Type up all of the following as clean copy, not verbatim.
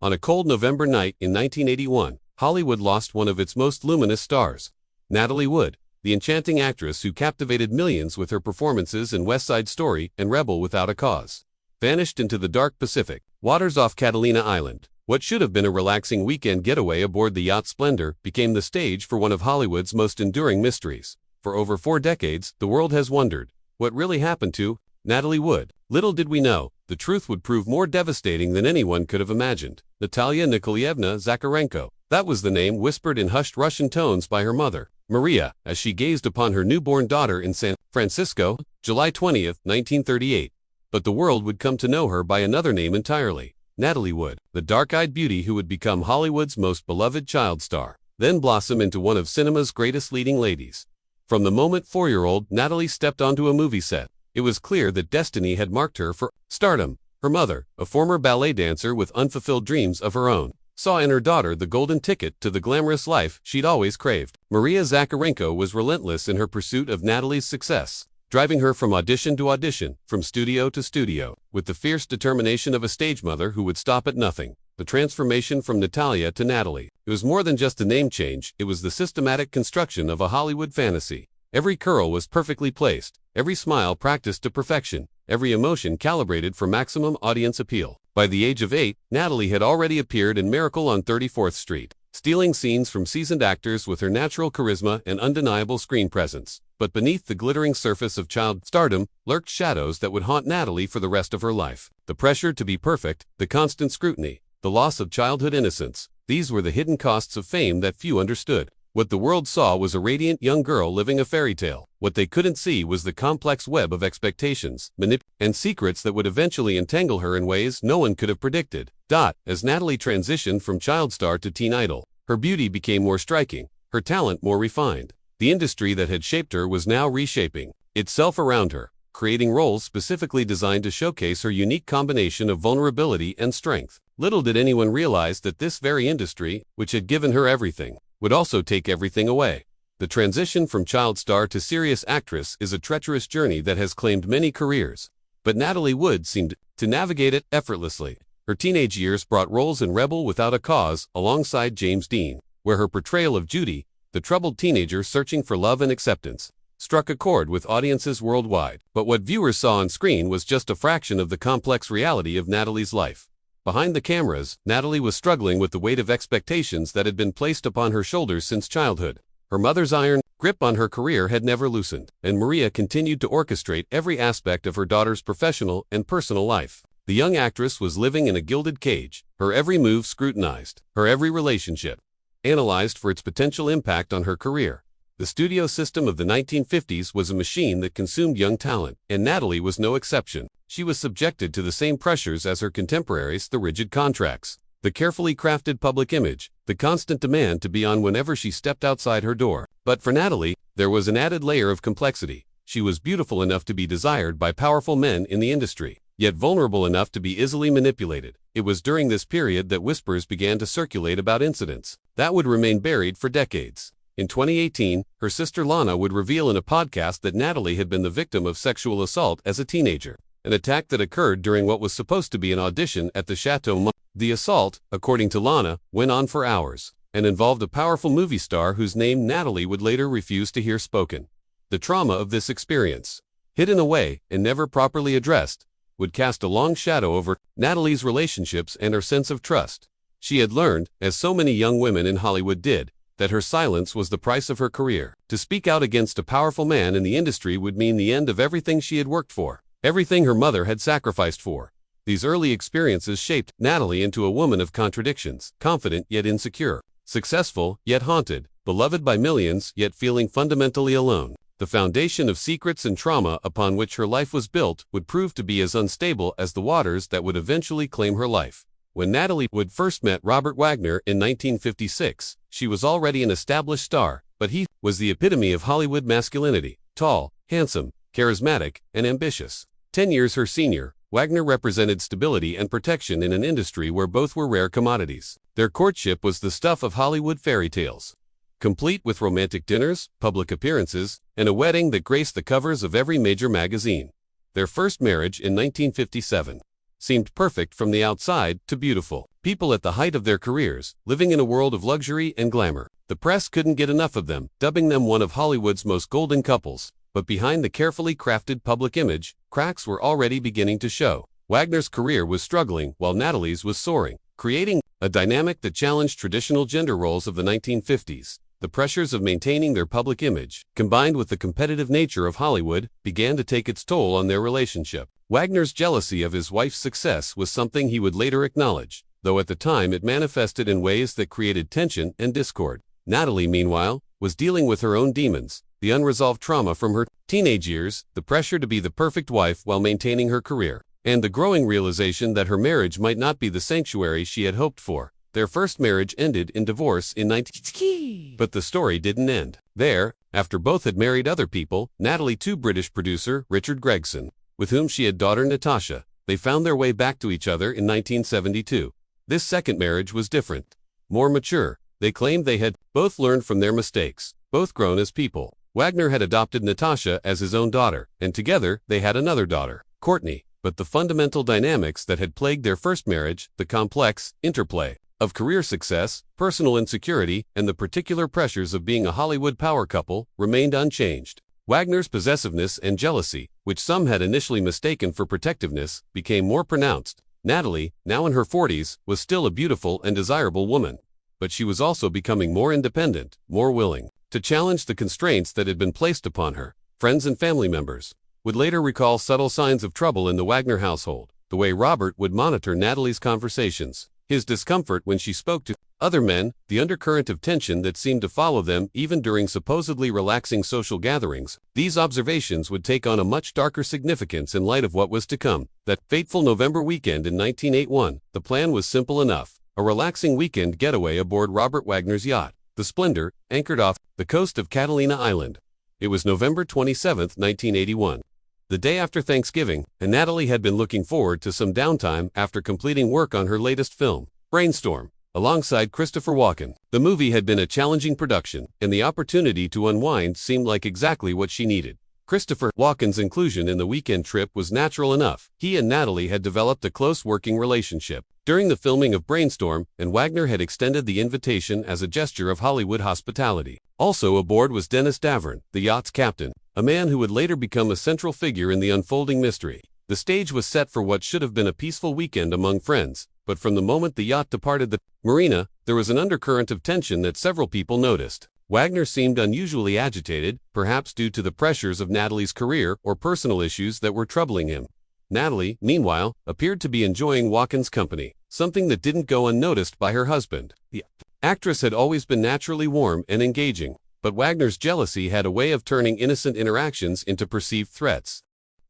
On a cold November night in 1981, Hollywood lost one of its most luminous stars. Natalie Wood, the enchanting actress who captivated millions with her performances in West Side Story and Rebel Without a Cause, vanished into the dark Pacific waters off Catalina Island. What should have been a relaxing weekend getaway aboard the yacht Splendor became the stage for one of Hollywood's most enduring mysteries. For over 4 decades, the world has wondered what really happened to Natalie Wood. Little did we know, the truth would prove more devastating than anyone could have imagined. Natalia Nikolaevna Zakharenko, that was the name whispered in hushed Russian tones by her mother, Maria, as she gazed upon her newborn daughter in San Francisco, July 20, 1938. But the world would come to know her by another name entirely. Natalie Wood, the dark-eyed beauty who would become Hollywood's most beloved child star, then blossom into one of cinema's greatest leading ladies. From the moment 4-year-old Natalie stepped onto a movie set, it was clear that destiny had marked her for stardom. Her mother, a former ballet dancer with unfulfilled dreams of her own, saw in her daughter the golden ticket to the glamorous life she'd always craved. Maria Zakharenko was relentless in her pursuit of Natalie's success, driving her from audition to audition, from studio to studio, with the fierce determination of a stage mother who would stop at nothing. The transformation from Natalia to Natalie, it was more than just a name change, it was the systematic construction of a Hollywood fantasy. Every curl was perfectly placed, every smile practiced to perfection, every emotion calibrated for maximum audience appeal. By the age of 8, Natalie had already appeared in Miracle on 34th Street, stealing scenes from seasoned actors with her natural charisma and undeniable screen presence. But beneath the glittering surface of child stardom lurked shadows that would haunt Natalie for the rest of her life. The pressure to be perfect, the constant scrutiny, the loss of childhood innocence. These were the hidden costs of fame that few understood. What the world saw was a radiant young girl living a fairy tale. What they couldn't see was the complex web of expectations, and secrets that would eventually entangle her in ways no one could have predicted. As Natalie transitioned from child star to teen idol, her beauty became more striking, her talent more refined. The industry that had shaped her was now reshaping itself around her, creating roles specifically designed to showcase her unique combination of vulnerability and strength. Little did anyone realize that this very industry, which had given her everything, would also take everything away. The transition from child star to serious actress is a treacherous journey that has claimed many careers. But Natalie Wood seemed to navigate it effortlessly. Her teenage years brought roles in Rebel Without a Cause alongside James Dean, where her portrayal of Judy, the troubled teenager searching for love and acceptance, struck a chord with audiences worldwide. But what viewers saw on screen was just a fraction of the complex reality of Natalie's life. Behind the cameras, Natalie was struggling with the weight of expectations that had been placed upon her shoulders since childhood. Her mother's iron grip on her career had never loosened, and Maria continued to orchestrate every aspect of her daughter's professional and personal life. The young actress was living in a gilded cage, her every move scrutinized, her every relationship analyzed for its potential impact on her career. The studio system of the 1950s was a machine that consumed young talent, and Natalie was no exception. She was subjected to the same pressures as her contemporaries: the rigid contracts, the carefully crafted public image, the constant demand to be on whenever she stepped outside her door. But for Natalie, there was an added layer of complexity. She was beautiful enough to be desired by powerful men in the industry, yet vulnerable enough to be easily manipulated. It was during this period that whispers began to circulate about incidents that would remain buried for decades. In 2018, her sister Lana would reveal in a podcast that Natalie had been the victim of sexual assault as a teenager, an attack that occurred during what was supposed to be an audition at the Chateau. The assault, according to Lana, went on for hours, and involved a powerful movie star whose name Natalie would later refuse to hear spoken. The trauma of this experience, hidden away and never properly addressed, would cast a long shadow over Natalie's relationships and her sense of trust. She had learned, as so many young women in Hollywood did, that her silence was the price of her career. To speak out against a powerful man in the industry would mean the end of everything she had worked for, everything her mother had sacrificed for. These early experiences shaped Natalie into a woman of contradictions, confident yet insecure, successful yet haunted, beloved by millions yet feeling fundamentally alone. The foundation of secrets and trauma upon which her life was built would prove to be as unstable as the waters that would eventually claim her life. When Natalie Wood first met Robert Wagner in 1956, she was already an established star, but he was the epitome of Hollywood masculinity: tall, handsome, charismatic, and ambitious. 10 years her senior, Wagner represented stability and protection in an industry where both were rare commodities. Their courtship was the stuff of Hollywood fairy tales, complete with romantic dinners, public appearances, and a wedding that graced the covers of every major magazine. Their first marriage in 1957 seemed perfect from the outside to beautiful. People at the height of their careers, living in a world of luxury and glamour. The press couldn't get enough of them, dubbing them one of Hollywood's most golden couples. But behind the carefully crafted public image, cracks were already beginning to show. Wagner's career was struggling while Natalie's was soaring, creating a dynamic that challenged traditional gender roles of the 1950s. The pressures of maintaining their public image, combined with the competitive nature of Hollywood, began to take its toll on their relationship. Wagner's jealousy of his wife's success was something he would later acknowledge, though at the time it manifested in ways that created tension and discord. Natalie, meanwhile, was dealing with her own demons, the unresolved trauma from her teenage years, the pressure to be the perfect wife while maintaining her career, and the growing realization that her marriage might not be the sanctuary she had hoped for. Their first marriage ended in divorce in 19... But the story didn't end there. After both had married other people, Natalie to British producer Richard Gregson, with whom she had daughter Natasha, they found their way back to each other in 1972. This second marriage was different, more mature. They claimed they had both learned from their mistakes, both grown as people. Wagner had adopted Natasha as his own daughter, and together they had another daughter, Courtney. But the fundamental dynamics that had plagued their first marriage, the complex interplay of career success, personal insecurity, and the particular pressures of being a Hollywood power couple, remained unchanged. Wagner's possessiveness and jealousy, which some had initially mistaken for protectiveness, became more pronounced. Natalie, now in her 40s, was still a beautiful and desirable woman. But she was also becoming more independent, more willing to challenge the constraints that had been placed upon her. Friends and family members would later recall subtle signs of trouble in the Wagner household, the way Robert would monitor Natalie's conversations, his discomfort when she spoke to other men, the undercurrent of tension that seemed to follow them even during supposedly relaxing social gatherings. These observations would take on a much darker significance in light of what was to come. That fateful November weekend in 1981, the plan was simple enough. A relaxing weekend getaway aboard Robert Wagner's yacht, the Splendor, anchored off the coast of Catalina Island. It was November 27, 1981. The day after Thanksgiving, and Natalie had been looking forward to some downtime after completing work on her latest film, Brainstorm, alongside Christopher Walken. The movie had been a challenging production, and the opportunity to unwind seemed like exactly what she needed. Christopher Walken's inclusion in the weekend trip was natural enough. He and Natalie had developed a close working relationship during the filming of Brainstorm, and Wagner had extended the invitation as a gesture of Hollywood hospitality. Also aboard was Dennis Davern, the yacht's captain, a man who would later become a central figure in the unfolding mystery. The stage was set for what should have been a peaceful weekend among friends, but from the moment the yacht departed the marina, there was an undercurrent of tension that several people noticed. Wagner seemed unusually agitated, perhaps due to the pressures of Natalie's career or personal issues that were troubling him. Natalie, meanwhile, appeared to be enjoying Walken's company, something that didn't go unnoticed by her husband. The actress had always been naturally warm and engaging, but Wagner's jealousy had a way of turning innocent interactions into perceived threats.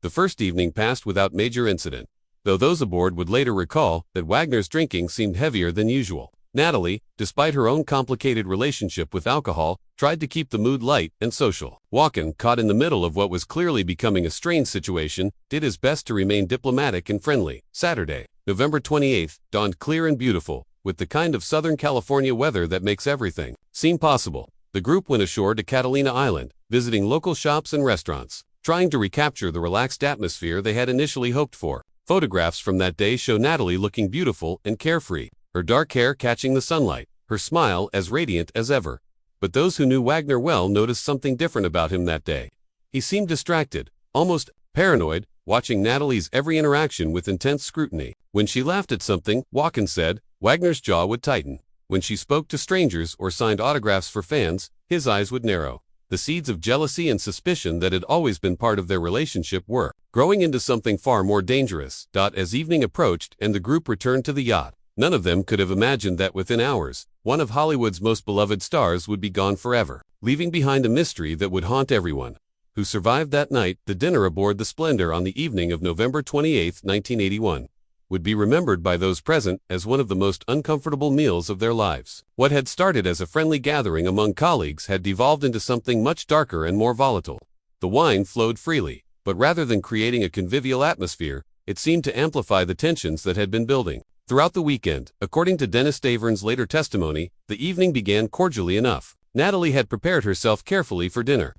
The first evening passed without major incident, though those aboard would later recall that Wagner's drinking seemed heavier than usual. Natalie, despite her own complicated relationship with alcohol, tried to keep the mood light and social. Walken, caught in the middle of what was clearly becoming a strained situation, did his best to remain diplomatic and friendly. Saturday, November 28th, dawned clear and beautiful, with the kind of Southern California weather that makes everything seem possible. The group went ashore to Catalina Island, visiting local shops and restaurants, trying to recapture the relaxed atmosphere they had initially hoped for. Photographs from that day show Natalie looking beautiful and carefree, her dark hair catching the sunlight, her smile as radiant as ever. But those who knew Wagner well noticed something different about him that day. He seemed distracted, almost paranoid, watching Natalie's every interaction with intense scrutiny. When she laughed at something, Walken said, Wagner's jaw would tighten. When she spoke to strangers or signed autographs for fans, his eyes would narrow. The seeds of jealousy and suspicion that had always been part of their relationship were growing into something far more dangerous. As evening approached and the group returned to the yacht, none of them could have imagined that within hours, one of Hollywood's most beloved stars would be gone forever, leaving behind a mystery that would haunt everyone who survived that night. The dinner aboard the Splendor on the evening of November 28, 1981, would be remembered by those present as one of the most uncomfortable meals of their lives. What had started as a friendly gathering among colleagues had devolved into something much darker and more volatile. The wine flowed freely, but rather than creating a convivial atmosphere, it seemed to amplify the tensions that had been building. Throughout the weekend, according to Dennis Davern's later testimony, the evening began cordially enough. Natalie had prepared herself carefully for dinner.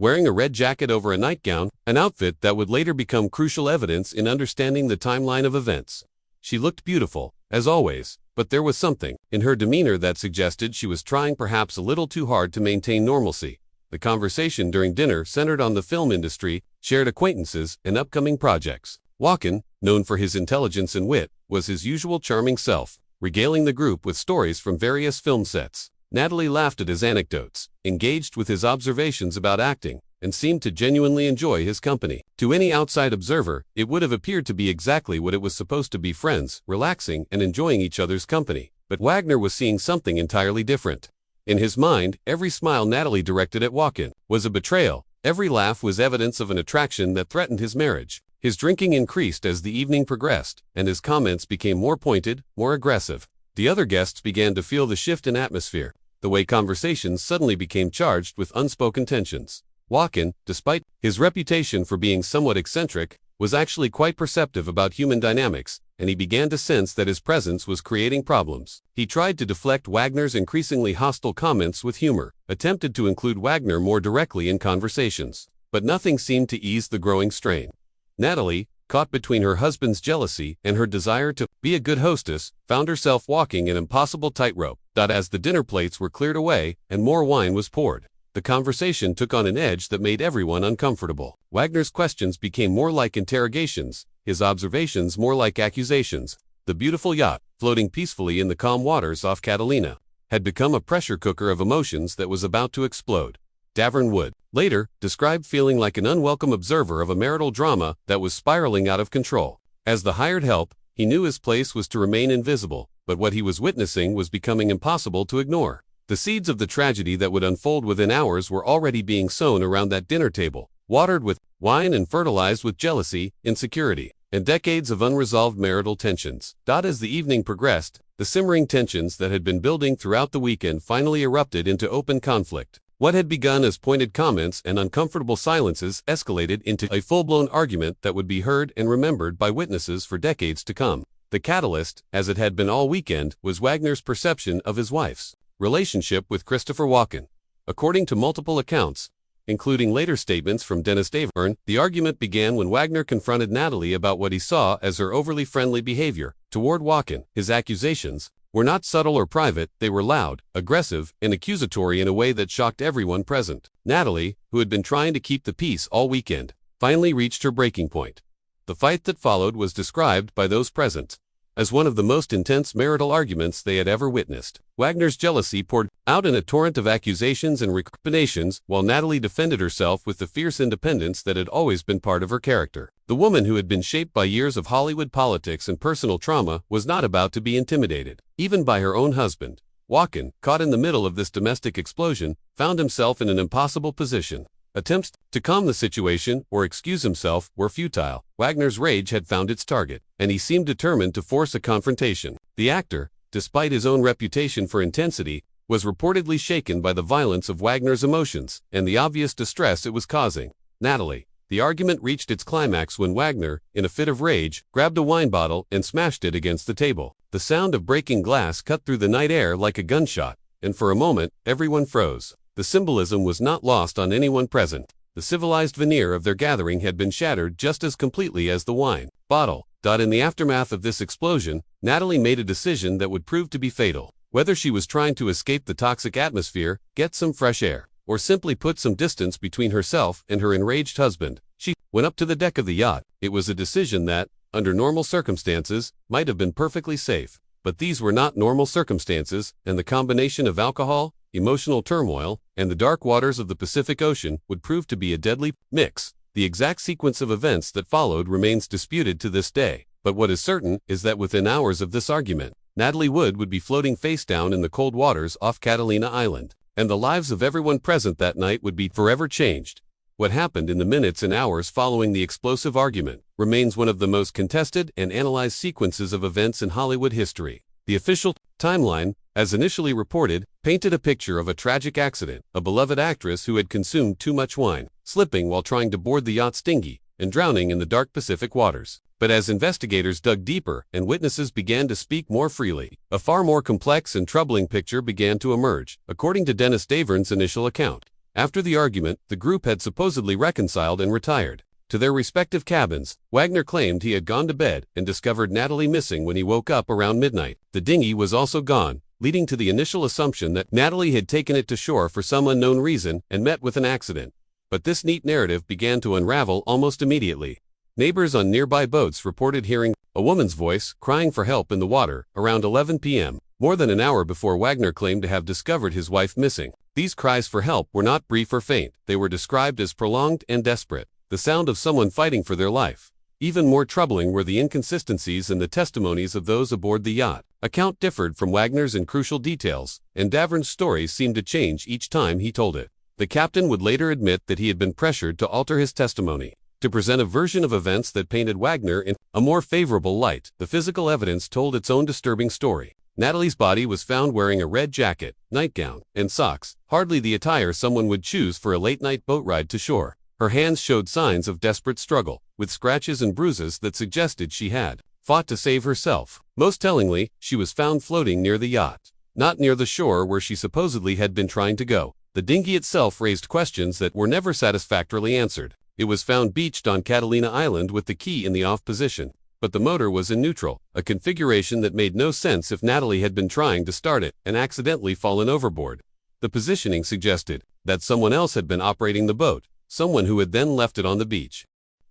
wearing a red jacket over a nightgown, an outfit that would later become crucial evidence in understanding the timeline of events. She looked beautiful, as always, but there was something in her demeanor that suggested she was trying perhaps a little too hard to maintain normalcy. The conversation during dinner centered on the film industry, shared acquaintances, and upcoming projects. Walken, known for his intelligence and wit, was his usual charming self, regaling the group with stories from various film sets. Natalie laughed at his anecdotes, engaged with his observations about acting, and seemed to genuinely enjoy his company. To any outside observer, it would have appeared to be exactly what it was supposed to be: friends, relaxing and enjoying each other's company. But Wagner was seeing something entirely different. In his mind, every smile Natalie directed at Walken was a betrayal. Every laugh was evidence of an attraction that threatened his marriage. His drinking increased as the evening progressed, and his comments became more pointed, more aggressive. The other guests began to feel the shift in atmosphere, the way conversations suddenly became charged with unspoken tensions. Walken, despite his reputation for being somewhat eccentric, was actually quite perceptive about human dynamics, and he began to sense that his presence was creating problems. He tried to deflect Wagner's increasingly hostile comments with humor, attempted to include Wagner more directly in conversations, but nothing seemed to ease the growing strain. Natalie, caught between her husband's jealousy and her desire to be a good hostess, found herself walking an impossible tightrope. As the dinner plates were cleared away and more wine was poured, the conversation took on an edge that made everyone uncomfortable. Wagner's questions became more like interrogations, his observations more like accusations. The beautiful yacht, floating peacefully in the calm waters off Catalina, had become a pressure cooker of emotions that was about to explode. Davern Wood later described feeling like an unwelcome observer of a marital drama that was spiraling out of control. As the hired help, he knew his place was to remain invisible, but what he was witnessing was becoming impossible to ignore. The seeds of the tragedy that would unfold within hours were already being sown around that dinner table, watered with wine and fertilized with jealousy, insecurity, and decades of unresolved marital tensions. As the evening progressed, the simmering tensions that had been building throughout the weekend finally erupted into open conflict. What had begun as pointed comments and uncomfortable silences escalated into a full-blown argument that would be heard and remembered by witnesses for decades to come. The catalyst, as it had been all weekend, was Wagner's perception of his wife's relationship with Christopher Walken. According to multiple accounts, including later statements from Dennis Davern, the argument began when Wagner confronted Natalie about what he saw as her overly friendly behavior toward Walken. His accusations were not subtle or private, they were loud, aggressive, and accusatory in a way that shocked everyone present. Natalie, who had been trying to keep the peace all weekend, finally reached her breaking point. The fight that followed was described by those present as one of the most intense marital arguments they had ever witnessed. Wagner's jealousy poured out in a torrent of accusations and recriminations, while Natalie defended herself with the fierce independence that had always been part of her character. The woman who had been shaped by years of Hollywood politics and personal trauma was not about to be intimidated, even by her own husband. Walken, caught in the middle of this domestic explosion, found himself in an impossible position. Attempts to calm the situation or excuse himself were futile. Wagner's rage had found its target, and he seemed determined to force a confrontation. The actor, despite his own reputation for intensity, was reportedly shaken by the violence of Wagner's emotions and the obvious distress it was causing. Natalie. The argument reached its climax when Wagner, in a fit of rage, grabbed a wine bottle and smashed it against the table. The sound of breaking glass cut through the night air like a gunshot, and for a moment, everyone froze. The symbolism was not lost on anyone present. The civilized veneer of their gathering had been shattered just as completely as the wine bottle. In the aftermath of this explosion, Natalie made a decision that would prove to be fatal. Whether she was trying to escape the toxic atmosphere, get some fresh air, or simply put some distance between herself and her enraged husband, she went up to the deck of the yacht. It was a decision that, under normal circumstances, might have been perfectly safe. But these were not normal circumstances, and the combination of alcohol, emotional turmoil, and the dark waters of the Pacific Ocean would prove to be a deadly mix. The exact sequence of events that followed remains disputed to this day, but what is certain is that within hours of this argument, Natalie Wood would be floating face down in the cold waters off Catalina Island, and the lives of everyone present that night would be forever changed. What happened in the minutes and hours following the explosive argument remains one of the most contested and analyzed sequences of events in Hollywood history. The official timeline, as initially reported, painted a picture of a tragic accident, a beloved actress who had consumed too much wine, slipping while trying to board the yacht's dinghy, and drowning in the dark Pacific waters. But as investigators dug deeper and witnesses began to speak more freely, a far more complex and troubling picture began to emerge. According to Dennis Davern's initial account, After the argument, the group had supposedly reconciled and retired to their respective cabins. Wagner claimed he had gone to bed and discovered Natalie missing when he woke up around midnight. The dinghy was also gone, leading to the initial assumption that Natalie had taken it to shore for some unknown reason and met with an accident. But this neat narrative began to unravel almost immediately. Neighbors on nearby boats reported hearing a woman's voice crying for help in the water around 11 p.m., more than an hour before Wagner claimed to have discovered his wife missing. These cries for help were not brief or faint. They were described as prolonged and desperate, the sound of someone fighting for their life. Even more troubling were the inconsistencies in the testimonies of those aboard the yacht. Account differed from Wagner's in crucial details, and Davern's stories seemed to change each time he told it. The captain would later admit that he had been pressured to alter his testimony, to present a version of events that painted Wagner in a more favorable light. The physical evidence told its own disturbing story. Natalie's body was found wearing a red jacket, nightgown, and socks, hardly the attire someone would choose for a late-night boat ride to shore. Her hands showed signs of desperate struggle, with scratches and bruises that suggested she had fought to save herself. Most tellingly, she was found floating near the yacht, not near the shore where she supposedly had been trying to go. The dinghy itself raised questions that were never satisfactorily answered. It was found beached on Catalina Island with the key in the off position, but the motor was in neutral, a configuration that made no sense if Natalie had been trying to start it and accidentally fallen overboard. The positioning suggested that someone else had been operating the boat, someone who had then left it on the beach.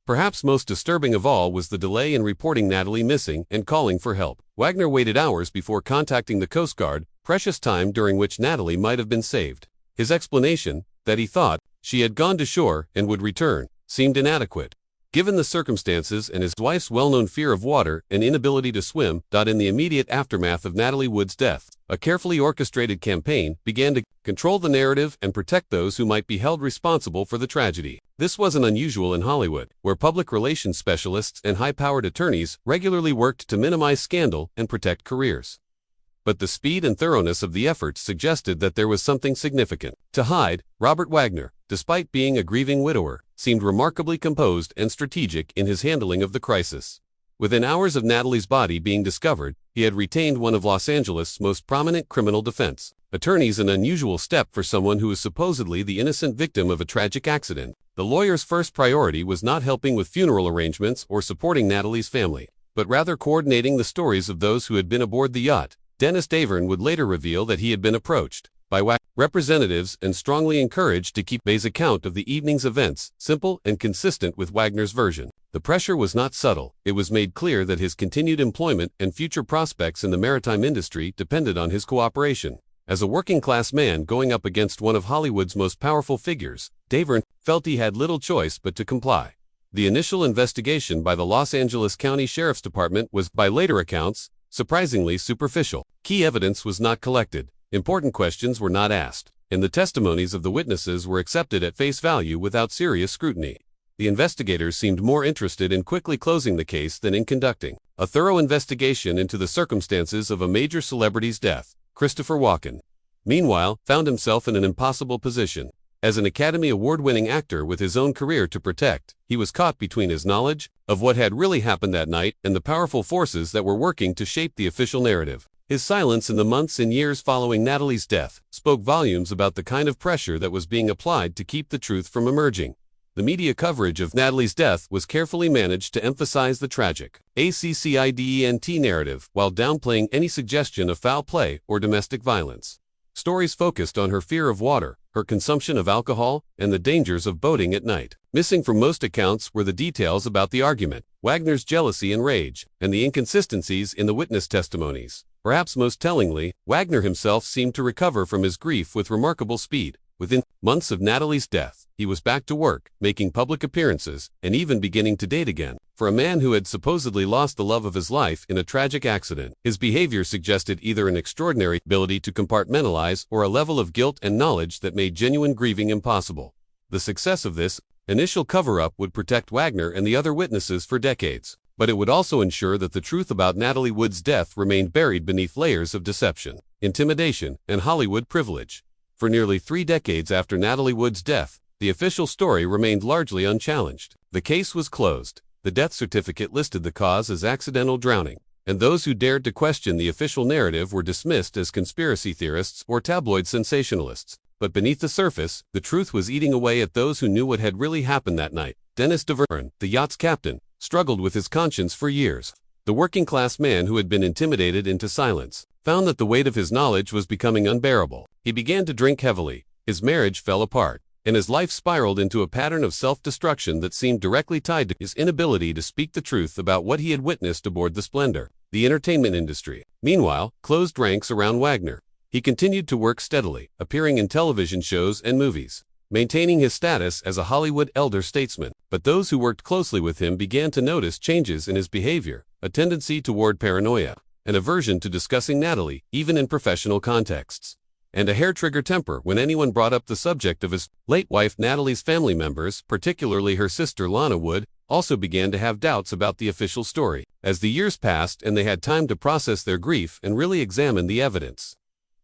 Perhaps most disturbing of all was the delay in reporting Natalie missing and calling for help. Wagner waited hours before contacting the Coast Guard, precious time during which Natalie might have been saved. His explanation, that he thought she had gone to shore and would return, seemed inadequate, given the circumstances and his wife's well-known fear of water and inability to swim. In the immediate aftermath of Natalie Wood's death, a carefully orchestrated campaign began to control the narrative and protect those who might be held responsible for the tragedy. This wasn't unusual in Hollywood, where public relations specialists and high-powered attorneys regularly worked to minimize scandal and protect careers. But the speed and thoroughness of the efforts suggested that there was something significant to hide. Robert Wagner, despite being a grieving widower, seemed remarkably composed and strategic in his handling of the crisis. Within hours of Natalie's body being discovered, he had retained one of Los Angeles' most prominent criminal defense attorneys, an unusual step for someone who was supposedly the innocent victim of a tragic accident. The lawyer's first priority was not helping with funeral arrangements or supporting Natalie's family, but rather coordinating the stories of those who had been aboard the yacht. Dennis Davern would later reveal that he had been approached by WAC representatives and strongly encouraged to keep Bay's account of the evening's events simple and consistent with Wagner's version. The pressure was not subtle. It was made clear that his continued employment and future prospects in the maritime industry depended on his cooperation. As a working-class man going up against one of Hollywood's most powerful figures, Davern felt he had little choice but to comply. The initial investigation by the Los Angeles County Sheriff's Department was, by later accounts, surprisingly superficial. Key evidence was not collected, important questions were not asked, and the testimonies of the witnesses were accepted at face value without serious scrutiny. The investigators seemed more interested in quickly closing the case than in conducting a thorough investigation into the circumstances of a major celebrity's death. Christopher Walken, meanwhile, found himself in an impossible position. As an Academy Award-winning actor with his own career to protect, he was caught between his knowledge of what had really happened that night and the powerful forces that were working to shape the official narrative. His silence in the months and years following Natalie's death spoke volumes about the kind of pressure that was being applied to keep the truth from emerging. The media coverage of Natalie's death was carefully managed to emphasize the tragic accident narrative while downplaying any suggestion of foul play or domestic violence. Stories focused on her fear of water, her consumption of alcohol, and the dangers of boating at night. Missing from most accounts were the details about the argument, Wagner's jealousy and rage, and the inconsistencies in the witness testimonies. Perhaps most tellingly, Wagner himself seemed to recover from his grief with remarkable speed. Within months of Natalie's death, he was back to work, making public appearances, and even beginning to date again. For a man who had supposedly lost the love of his life in a tragic accident, his behavior suggested either an extraordinary ability to compartmentalize or a level of guilt and knowledge that made genuine grieving impossible. The success of this initial cover-up would protect Wagner and the other witnesses for decades, but it would also ensure that the truth about Natalie Wood's death remained buried beneath layers of deception, intimidation, and Hollywood privilege. For nearly 3 decades after Natalie Wood's death, the official story remained largely unchallenged. The case was closed. The death certificate listed the cause as accidental drowning, and those who dared to question the official narrative were dismissed as conspiracy theorists or tabloid sensationalists. But beneath the surface, the truth was eating away at those who knew what had really happened that night. Dennis DeVerne, the yacht's captain, struggled with his conscience for years. The working-class man who had been intimidated into silence found that the weight of his knowledge was becoming unbearable. He began to drink heavily, his marriage fell apart, and his life spiraled into a pattern of self-destruction that seemed directly tied to his inability to speak the truth about what he had witnessed aboard the Splendor. The entertainment industry, meanwhile, closed ranks around Wagner. He continued to work steadily, appearing in television shows and movies, maintaining his status as a Hollywood elder statesman. But those who worked closely with him began to notice changes in his behavior, a tendency toward paranoia, an aversion to discussing Natalie, even in professional contexts, and a hair-trigger temper when anyone brought up the subject of his late wife. Natalie's family members, particularly her sister Lana Wood, also began to have doubts about the official story. As the years passed and they had time to process their grief and really examine the evidence,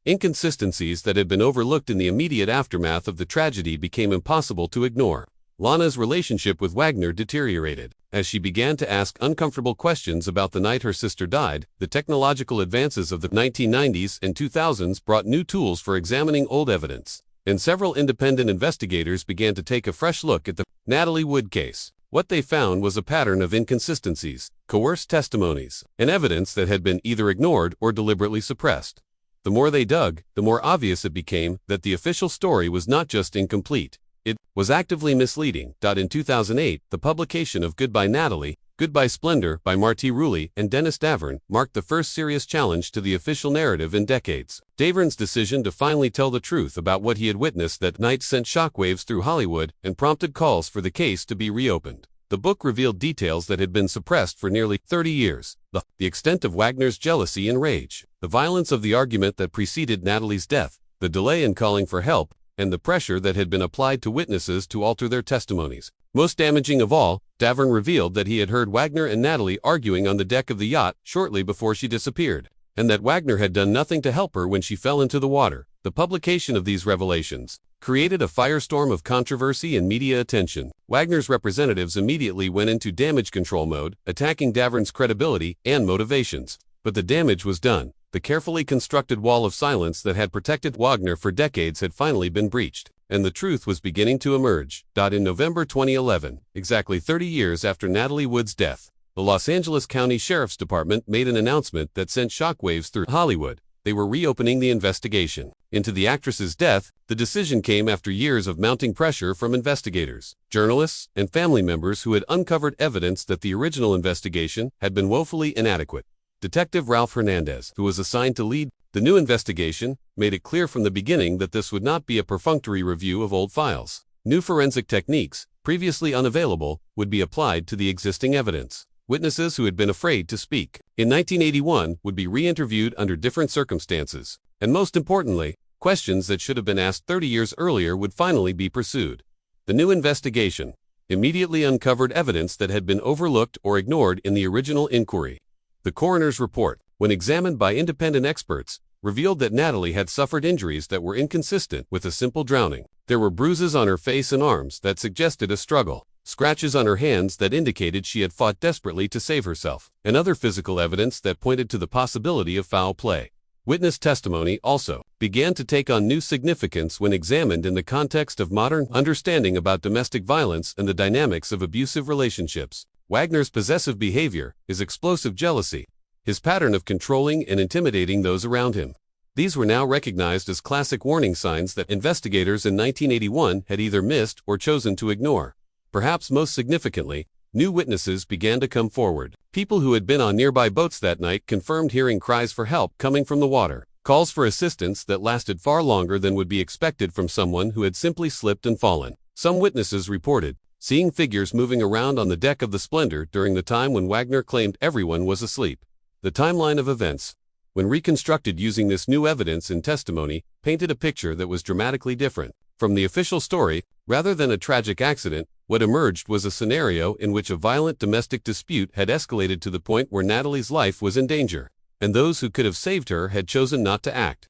inconsistencies that had been overlooked in the immediate aftermath of the tragedy became impossible to ignore. Lana's relationship with Wagner deteriorated. As she began to ask uncomfortable questions about the night her sister died, the technological advances of the 1990s and 2000s brought new tools for examining old evidence, and several independent investigators began to take a fresh look at the Natalie Wood case. What they found was a pattern of inconsistencies, coerced testimonies, and evidence that had been either ignored or deliberately suppressed. The more they dug, the more obvious it became that the official story was not just incomplete, it was actively misleading. In 2008, the publication of Goodbye Natalie, Goodbye Splendor by Marty Rooley and Dennis DeVerne marked the first serious challenge to the official narrative in decades. DeVerne's decision to finally tell the truth about what he had witnessed that night sent shockwaves through Hollywood and prompted calls for the case to be reopened. The book revealed details that had been suppressed for nearly 30 years. The extent of Wagner's jealousy and rage, the violence of the argument that preceded Natalie's death, the delay in calling for help, and the pressure that had been applied to witnesses to alter their testimonies. Most damaging of all, DeVerne revealed that he had heard Wagner and Natalie arguing on the deck of the yacht shortly before she disappeared, and that Wagner had done nothing to help her when she fell into the water. The publication of these revelations created a firestorm of controversy and media attention. Wagner's representatives immediately went into damage control mode, attacking DeVerne's credibility and motivations. But the damage was done. The carefully constructed wall of silence that had protected Wagner for decades had finally been breached, and the truth was beginning to emerge. In November 2011, exactly 30 years after Natalie Wood's death, the Los Angeles County Sheriff's Department made an announcement that sent shockwaves through Hollywood. They were reopening the investigation into the actress's death. The decision came after years of mounting pressure from investigators, journalists, and family members who had uncovered evidence that the original investigation had been woefully inadequate. Detective Ralph Hernandez, who was assigned to lead the new investigation, made it clear from the beginning that this would not be a perfunctory review of old files. New forensic techniques, previously unavailable, would be applied to the existing evidence. Witnesses who had been afraid to speak in 1981 would be re-interviewed under different circumstances, and most importantly, questions that should have been asked 30 years earlier would finally be pursued. The new investigation immediately uncovered evidence that had been overlooked or ignored in the original inquiry. The coroner's report, when examined by independent experts, revealed that Natalie had suffered injuries that were inconsistent with a simple drowning. There were bruises on her face and arms that suggested a struggle, scratches on her hands that indicated she had fought desperately to save herself, and other physical evidence that pointed to the possibility of foul play. Witness testimony also began to take on new significance when examined in the context of modern understanding about domestic violence and the dynamics of abusive relationships. Wagner's possessive behavior, his explosive jealousy, his pattern of controlling and intimidating those around him. These were now recognized as classic warning signs that investigators in 1981 had either missed or chosen to ignore. Perhaps most significantly, new witnesses began to come forward. People who had been on nearby boats that night confirmed hearing cries for help coming from the water, calls for assistance that lasted far longer than would be expected from someone who had simply slipped and fallen. Some witnesses reported seeing figures moving around on the deck of the Splendor during the time when Wagner claimed everyone was asleep. The timeline of events, when reconstructed using this new evidence and testimony, painted a picture that was dramatically different from the official story. Rather than a tragic accident, what emerged was a scenario in which a violent domestic dispute had escalated to the point where Natalie's life was in danger, and those who could have saved her had chosen not to act.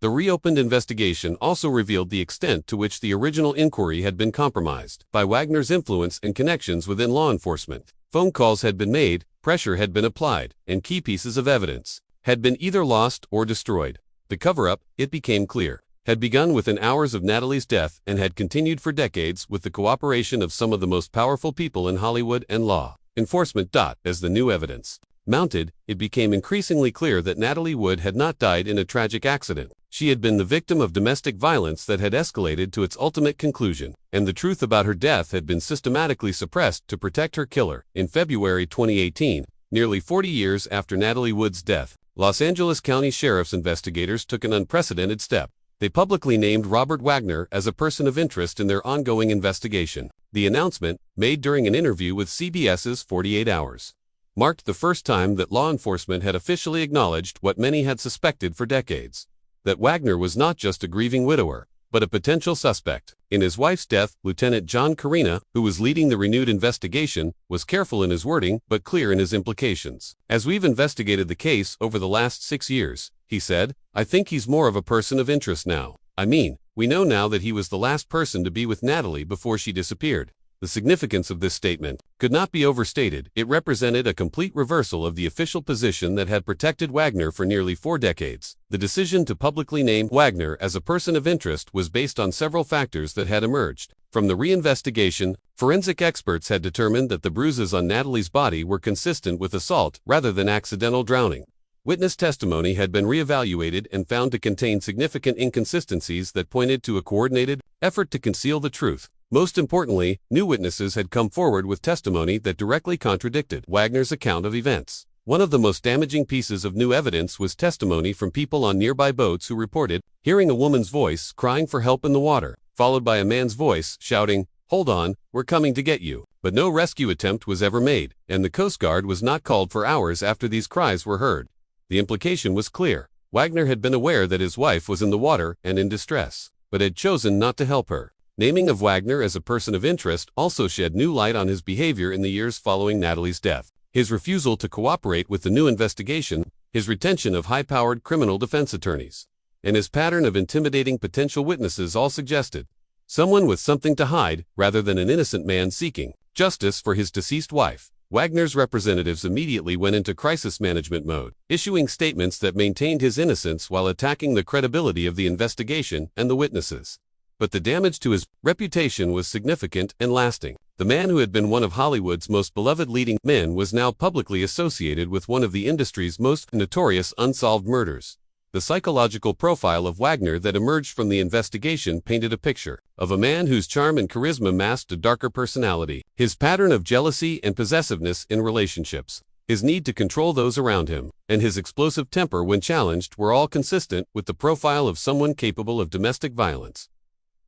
The reopened investigation also revealed the extent to which the original inquiry had been compromised by Wagner's influence and connections within law enforcement. Phone calls had been made, pressure had been applied, and key pieces of evidence had been either lost or destroyed. The cover-up, it became clear, had begun within hours of Natalie's death and had continued for decades with the cooperation of some of the most powerful people in Hollywood and law enforcement. As the new evidence mounted, it became increasingly clear that Natalie Wood had not died in a tragic accident. She had been the victim of domestic violence that had escalated to its ultimate conclusion, and the truth about her death had been systematically suppressed to protect her killer. In February 2018, nearly 40 years after Natalie Wood's death, Los Angeles County Sheriff's investigators took an unprecedented step. They publicly named Robert Wagner as a person of interest in their ongoing investigation. The announcement, made during an interview with CBS's 48 Hours, marked the first time that law enforcement had officially acknowledged what many had suspected for decades: that Wagner was not just a grieving widower, but a potential suspect. In his wife's death, Lieutenant John Carina, who was leading the renewed investigation, was careful in his wording but clear in his implications. "As we've investigated the case over the last 6 years," he said, "I think he's more of a person of interest now. I mean, we know now that he was the last person to be with Natalie before she disappeared." The significance of this statement could not be overstated. It represented a complete reversal of the official position that had protected Wagner for nearly 4 decades. The decision to publicly name Wagner as a person of interest was based on several factors that had emerged. From the reinvestigation, forensic experts had determined that the bruises on Natalie's body were consistent with assault rather than accidental drowning. Witness testimony had been reevaluated and found to contain significant inconsistencies that pointed to a coordinated effort to conceal the truth. Most importantly, new witnesses had come forward with testimony that directly contradicted Wagner's account of events. One of the most damaging pieces of new evidence was testimony from people on nearby boats who reported hearing a woman's voice crying for help in the water, followed by a man's voice shouting, "Hold on, we're coming to get you." But no rescue attempt was ever made, and the Coast Guard was not called for hours after these cries were heard. The implication was clear. Wagner had been aware that his wife was in the water and in distress, but had chosen not to help her. Naming of Wagner as a person of interest also shed new light on his behavior in the years following Natalie's death. His refusal to cooperate with the new investigation, his retention of high-powered criminal defense attorneys, and his pattern of intimidating potential witnesses all suggested someone with something to hide rather than an innocent man seeking justice for his deceased wife. Wagner's representatives immediately went into crisis management mode, issuing statements that maintained his innocence while attacking the credibility of the investigation and the witnesses. But the damage to his reputation was significant and lasting. The man who had been one of Hollywood's most beloved leading men was now publicly associated with one of the industry's most notorious unsolved murders. The psychological profile of Wagner that emerged from the investigation painted a picture of a man whose charm and charisma masked a darker personality. His pattern of jealousy and possessiveness in relationships, his need to control those around him, and his explosive temper when challenged were all consistent with the profile of someone capable of domestic violence.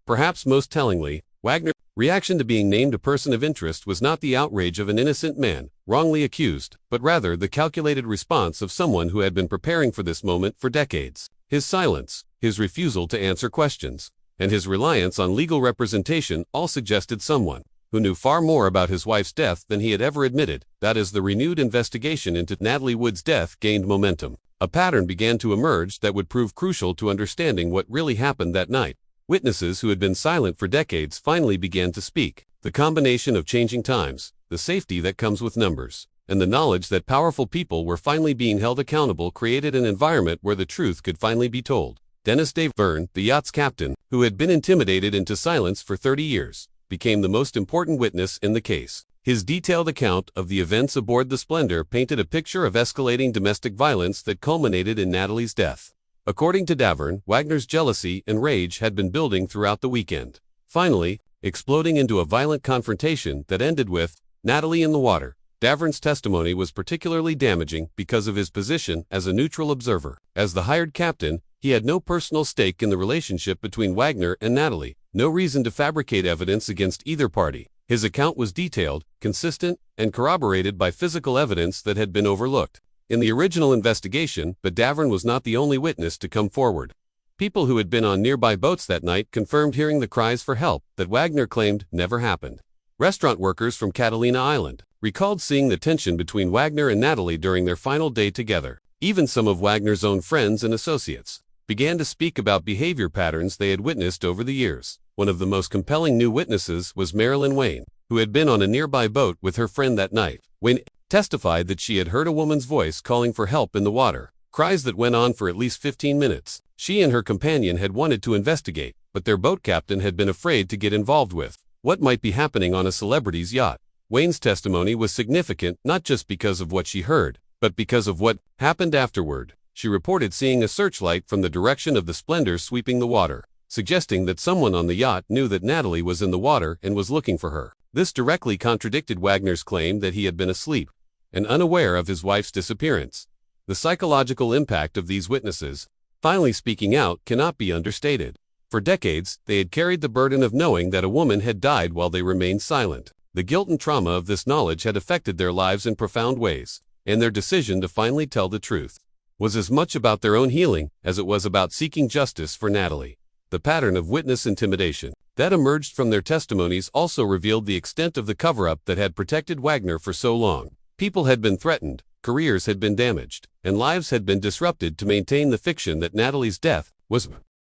Perhaps most tellingly, Wagner's reaction to being named a person of interest was not the outrage of an innocent man, wrongly accused, but rather the calculated response of someone who had been preparing for this moment for decades. His silence, his refusal to answer questions, and his reliance on legal representation all suggested someone who knew far more about his wife's death than he had ever admitted. That as the renewed investigation into Natalie Wood's death gained momentum, a pattern began to emerge that would prove crucial to understanding what really happened that night. Witnesses who had been silent for decades finally began to speak. The combination of changing times, the safety that comes with numbers, and the knowledge that powerful people were finally being held accountable created an environment where the truth could finally be told. Dennis Dave Byrne, the yacht's captain, who had been intimidated into silence for 30 years, became the most important witness in the case. His detailed account of the events aboard the Splendor painted a picture of escalating domestic violence that culminated in Natalie's death. According to Davern, Wagner's jealousy and rage had been building throughout the weekend, finally exploding into a violent confrontation that ended with Natalie in the water. Davern's testimony was particularly damaging because of his position as a neutral observer. As the hired captain, he had no personal stake in the relationship between Wagner and Natalie, no reason to fabricate evidence against either party. His account was detailed, consistent, and corroborated by physical evidence that had been overlooked in the original investigation, but Davern was not the only witness to come forward. People who had been on nearby boats that night confirmed hearing the cries for help that Wagner claimed never happened. Restaurant workers from Catalina Island recalled seeing the tension between Wagner and Natalie during their final day together. Even some of Wagner's own friends and associates began to speak about behavior patterns they had witnessed over the years. One of the most compelling new witnesses was Marilyn Wayne, who had been on a nearby boat with her friend that night. Wayne testified that she had heard a woman's voice calling for help in the water, cries that went on for at least 15 minutes. She and her companion had wanted to investigate, but their boat captain had been afraid to get involved with what might be happening on a celebrity's yacht. Wayne's testimony was significant not just because of what she heard, but because of what happened afterward. She reported seeing a searchlight from the direction of the splendors sweeping the water, suggesting that someone on the yacht knew that Natalie was in the water and was looking for her. This directly contradicted Wagner's claim that he had been asleep and unaware of his wife's disappearance. The psychological impact of these witnesses, finally speaking out, cannot be understated. For decades, they had carried the burden of knowing that a woman had died while they remained silent. The guilt and trauma of this knowledge had affected their lives in profound ways, and their decision to finally tell the truth was as much about their own healing as it was about seeking justice for Natalie. The pattern of witness intimidation that emerged from their testimonies also revealed the extent of the cover-up that had protected Wagner for so long. People had been threatened, careers had been damaged, and lives had been disrupted to maintain the fiction that Natalie's death was